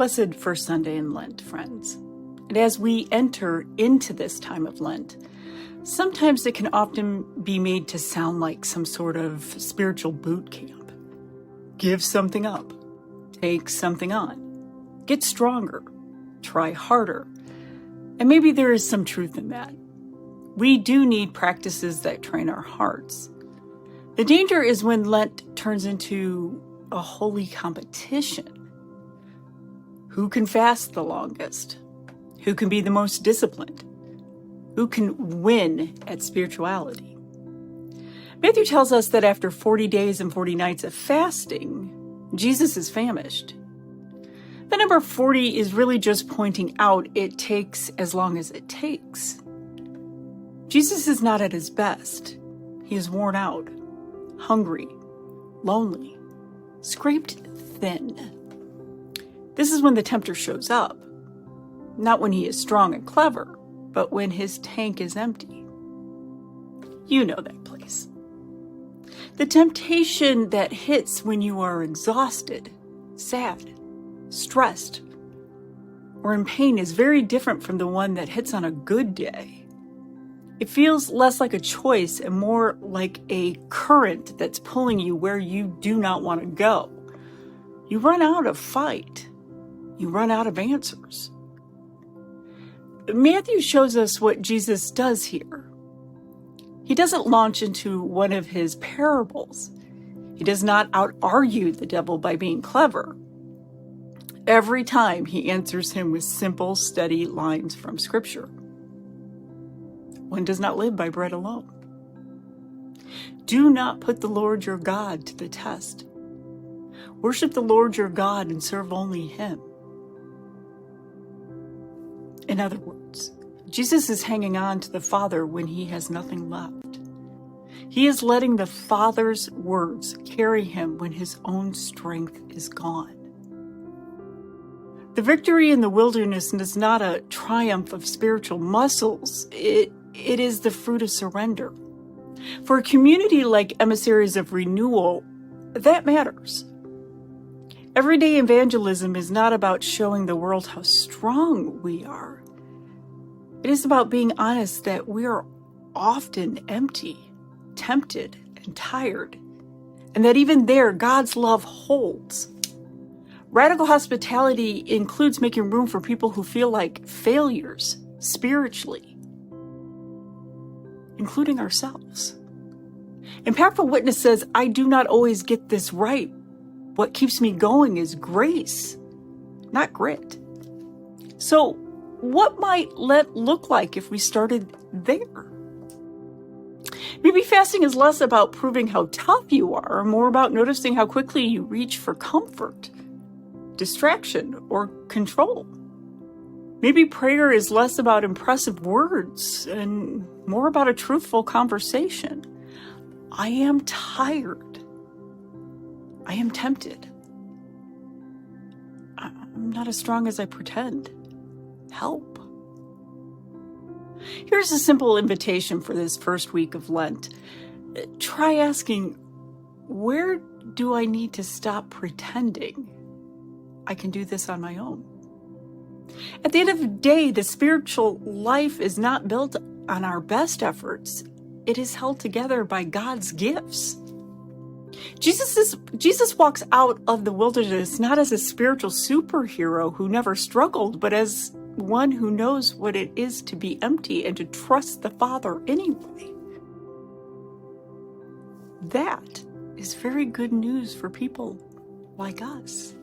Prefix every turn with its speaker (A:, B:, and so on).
A: Blessed first Sunday in Lent, friends. And as we enter into this time of Lent, sometimes it can often be made to sound like some sort of spiritual boot camp. Give something up, take something on, get stronger, try harder. And maybe there is some truth in that. We do need practices that train our hearts. The danger is when Lent turns into a holy competition. Who can fast the longest? Who can be the most disciplined? Who can win at spirituality? Matthew tells us that after 40 days and 40 nights of fasting, Jesus is famished. The number 40 is really just pointing out it takes as long as it takes. Jesus is not at his best. He is worn out, hungry, lonely, scraped thin. This is when the tempter shows up, not when he is strong and clever, but when his tank is empty. You know that place. The temptation that hits when you are exhausted, sad, stressed, or in pain is very different from the one that hits on a good day. It feels less like a choice and more like a current that's pulling you where you do not want to go. You run out of fight. You run out of answers. Matthew shows us what Jesus does here. He doesn't launch into one of his parables. He does not out-argue the devil by being clever. Every time he answers him with simple, steady lines from Scripture. One does not live by bread alone. Do not put the Lord your God to the test. Worship the Lord your God and serve only him. In other words, Jesus is hanging on to the Father when he has nothing left. He is letting the Father's words carry him when his own strength is gone. The victory in the wilderness is not a triumph of spiritual muscles. It is the fruit of surrender. For a community like Emissaries of Renewal, that matters. Everyday evangelism is not about showing the world how strong we are. It is about being honest that we are often empty, tempted, and tired, and that even there, God's love holds. Radical hospitality includes making room for people who feel like failures spiritually, including ourselves. Impactful Witness says, I do not always get this right. What keeps me going is grace, not grit. So, what might Lent look like if we started there? Maybe fasting is less about proving how tough you are, more about noticing how quickly you reach for comfort, distraction, or control. Maybe prayer is less about impressive words and more about a truthful conversation. I am tired. I am tempted. I'm not as strong as I pretend. Help. Here's a simple invitation for this first week of Lent. Try asking, where do I need to stop pretending I can do this on my own? At the end of the day, the spiritual life is not built on our best efforts. It is held together by God's gifts. Jesus walks out of the wilderness not as a spiritual superhero who never struggled, but as one who knows what it is to be empty and to trust the Father anyway. That is very good news for people like us.